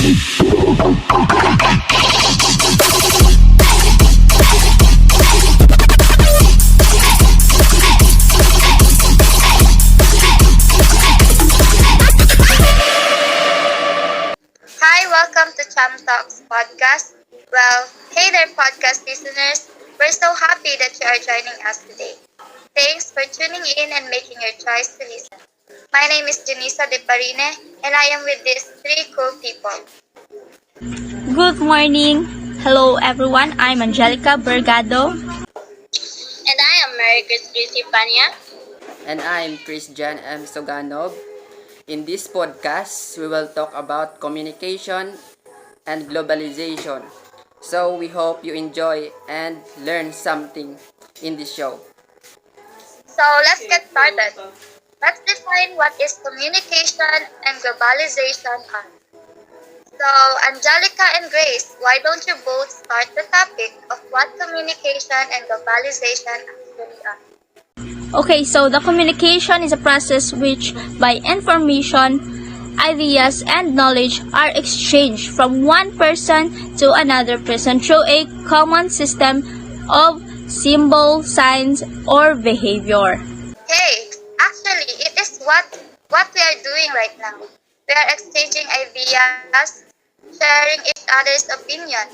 Hi, welcome to Talks podcast. Well, hey there, podcast listeners. We're so happy that you are joining us today. Thanks for tuning in and making your choice to listen. My name is Janisa De Parine, and I am with these three cool people. Good morning. Hello everyone. I'm Angelica Bergado. And I am Mary Cristi Pania. And I'm Christian M. Soganov. In this podcast, we will talk about communication and globalization. So we hope you enjoy and learn something in this show. So let's get started. Let's define what is communication and globalization are. So, Angelica and Grace, why don't you both start the topic of what communication and globalization actually are? Okay, so the communication is a process which by information, ideas, and knowledge are exchanged from one person to another person through a common system of symbol, signs, or behavior. Hey, actually, it is what we are doing right now. We are exchanging ideas, sharing each other's opinion.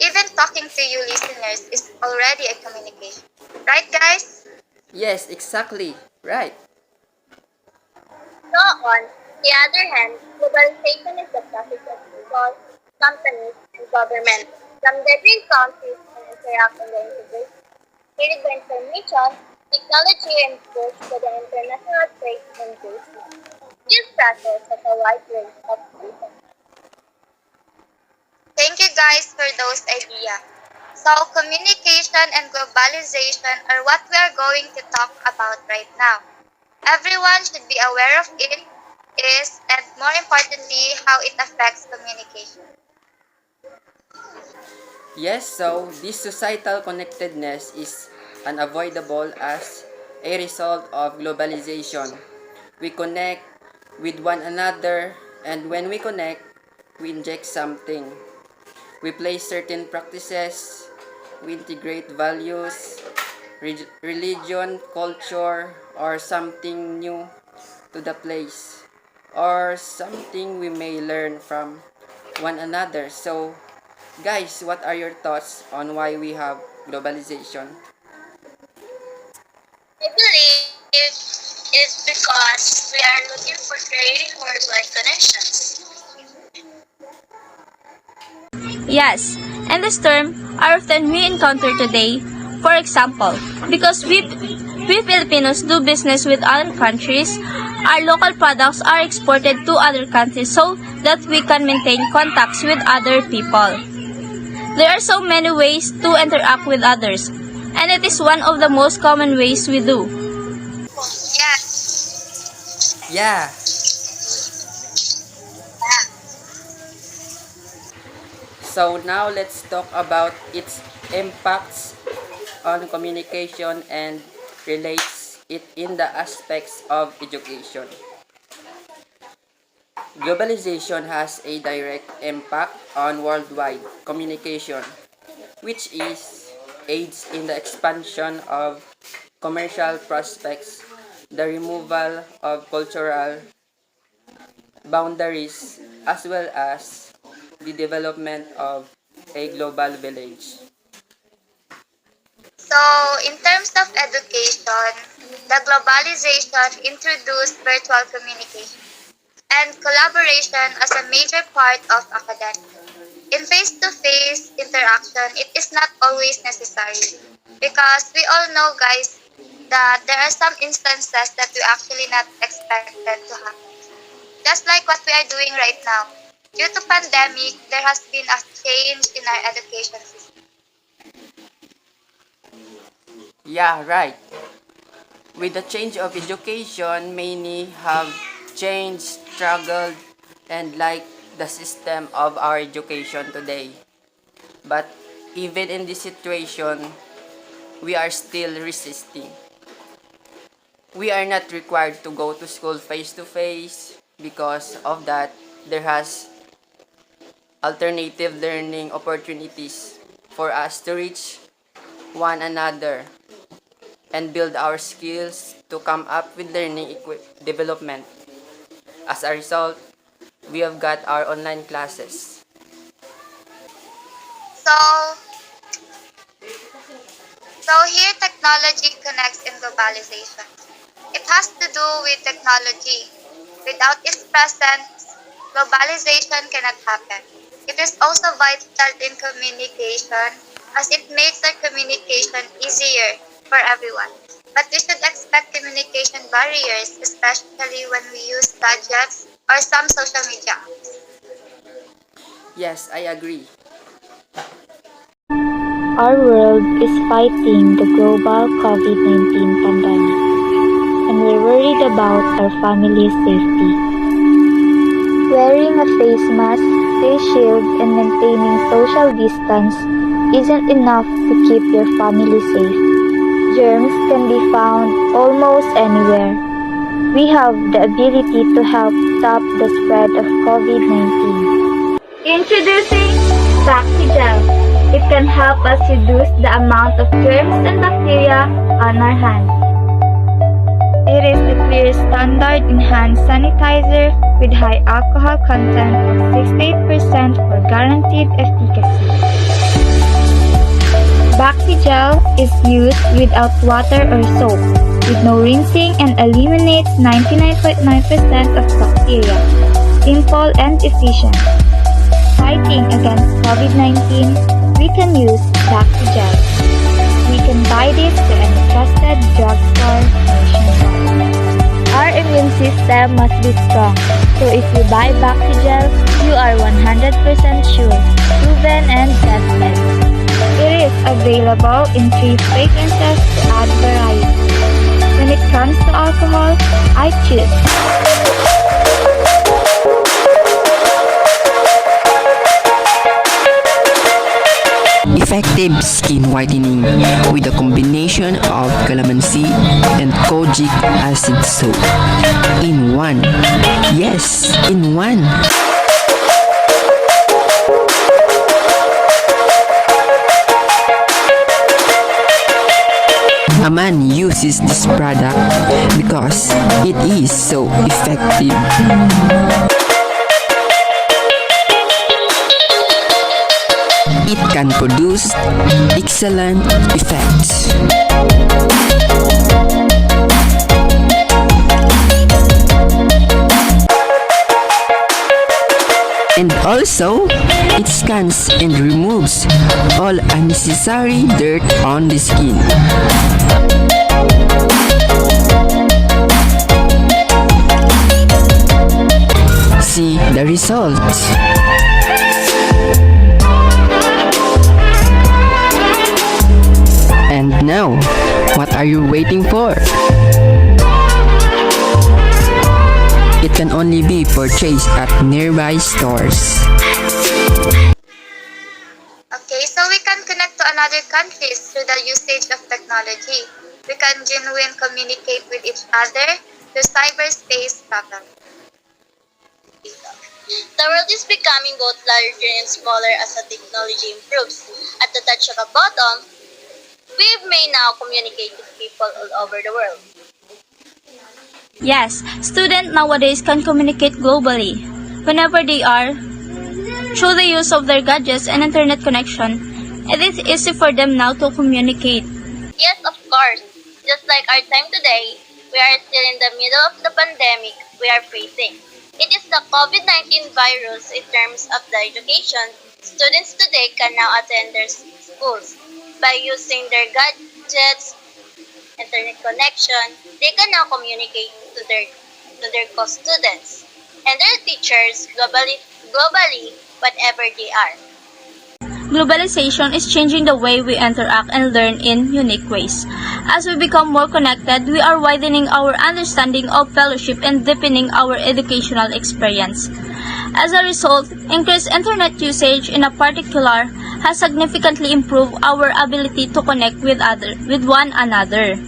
Even talking to you listeners is already a communication. Right, guys? Yes, exactly. Right. So on the other hand, globalization is the process of people, companies, and governments from different countries and interact in the integration. Created by information, technology, and tools for the international trade and engagement. This process has a wide range of uses. Thank you guys for those ideas. So, communication and globalization are what we are going to talk about right now. Everyone should be aware of it, is, and more importantly, how it affects communication. Yes, so this societal connectedness is unavoidable as a result of globalization. We connect with one another, and when we connect, we inject something. We place certain practices, we integrate values, religion, culture, or something new to the place, or something we may learn from one another. So, guys, what are your thoughts on why we have globalization? I believe it's because we are looking for creating worldwide connections. Yes, and this term are often we encounter today. For example, because we Filipinos do business with other countries, our local products are exported to other countries so that we can maintain contacts with other people. There are so many ways to interact with others, and it is one of the most common ways we do. Yes, Yeah, so now let's talk about its impacts on communication and relates it in the aspects of education. Globalization has a direct impact on worldwide communication, which is aids in the expansion of commercial prospects, the removal of cultural boundaries, as well as the development of a global village. so in terms of education, the globalization introduced virtual communication and collaboration as a major part of academics. In face-to-face interaction, it is not always necessary because we all know, guys, that there are some instances that we actually not expected to happen. Just like what we are doing right now. Due to pandemic, there has been a change in our education system. Yeah, right. With the change of education, many have changed, struggled, and like the system of our education today. But even in this situation, we are still resisting. We are not required to go to school face to face. Because of that, there has alternative learning opportunities for us to reach one another and build our skills to come up with learning development. As a result, we have got our online classes. So, so here technology connects in globalization. It has to do with technology. Without its presence, globalization cannot happen. It is also vital in communication as it makes our communication easier for everyone. But we should expect communication barriers, especially when we use gadgets or some social media. Yes, I agree. Our world is fighting the global COVID-19 pandemic, and we're worried about our family's safety. Wearing a face mask, face shield, and maintaining social distance isn't enough to keep your family safe. Germs can be found almost anywhere. We have the ability to help stop the spread of COVID-19. Introducing Gel. It can help us reduce the amount of germs and bacteria on our hands. It is the clear standard in hand sanitizer with high alcohol content of 68% for guaranteed efficacy. Gel is used without water or soap, with no rinsing and eliminates 99.9% of bacteria. Simple and efficient. Fighting against COVID-19, we can use Gel. We can buy this to any trusted drugstore nationwide. Our immune system must be strong, so if you buy Gel, you are 100% sure, proven and tested. It is available in 3 fragrances to add variety. When it comes to alcohol, I choose effective skin whitening with a combination of calamansi and kojic acid soap. In one. Yes, in one. A man uses this product because it is so effective. It can produce excellent effects. And also, it scans and removes all unnecessary dirt on the skin. See the results. And now, what are you waiting for? It can only be purchased at nearby stores. Okay, so we can connect to another countries through the usage of technology. We can genuine communicate with each other through cyberspace travel. The world is becoming both larger and smaller as the technology improves. At the touch of a button, we may now communicate with people all over the world. Yes, students nowadays can communicate globally whenever they are through the use of their gadgets and internet connection. It is easy for them now to communicate. Yes, of course. Just like our time today, we are still in the middle of the pandemic we are facing. It is the COVID-19 virus in terms of the education. Students today can now attend their schools by using their gadgets, internet connection. They can now communicate to their co-students and their teachers globally whatever they are. Globalization is changing the way we interact and learn in unique ways. As we become more connected, we are widening our understanding of fellowship and deepening our educational experience. As a result, increased internet usage in a particular has significantly improved our ability to connect with one another.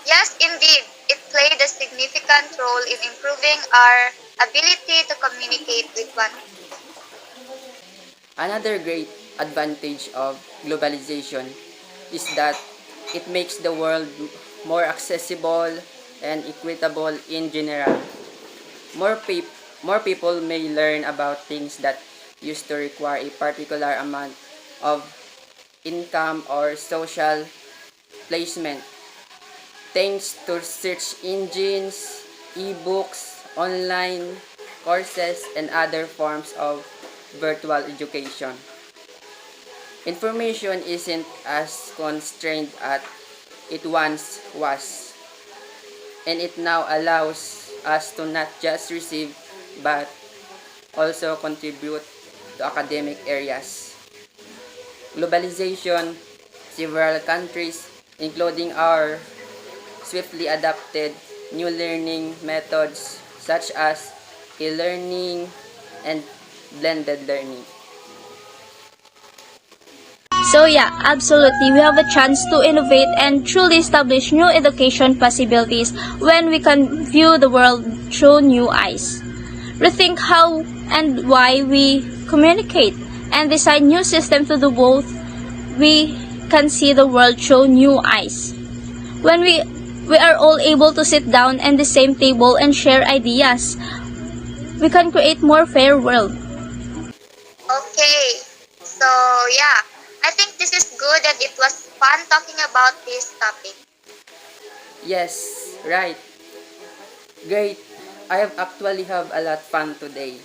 Yes, indeed, it played a significant role in improving our ability to communicate with one another. Another great advantage of globalization is that it makes the world more accessible and equitable in general. More, more people may learn about things that used to require a particular amount of income or social placement. Thanks to search engines, ebooks, online courses, and other forms of virtual education. Information isn't as constrained as it once was, and it now allows us to not just receive but also contribute to academic areas. Globalization, several countries, including our swiftly adopted new learning methods such as e-learning and blended learning. So yeah, absolutely, we have a chance to innovate and truly establish new education possibilities when we can view the world through new eyes. Rethink how and why we communicate and design new systems to do both. We can see the world through new eyes. When we are all able to sit down at the same table and share ideas, we can create more fair world. Okay, so yeah, I think this is good and it was fun talking about this topic. Yes, right. Great. I have actually have a lot fun today.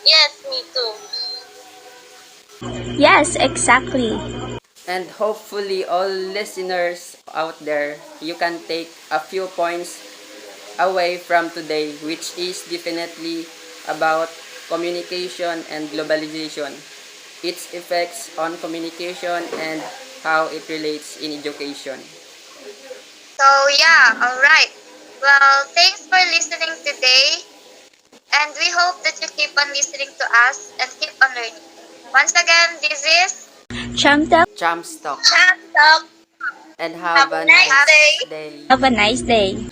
Yes, me too. Yes, exactly. And hopefully all listeners out there, you can take a few points away from today, which is definitely about communication and globalization, its effects on communication and how it relates in education. So yeah, alright. Well, thanks for listening today and we hope that you keep on listening to us and keep on learning. Once again, this is Cham'S, Cham's talk Champ talk. and Have have a a nice nice day. day. have a nice day.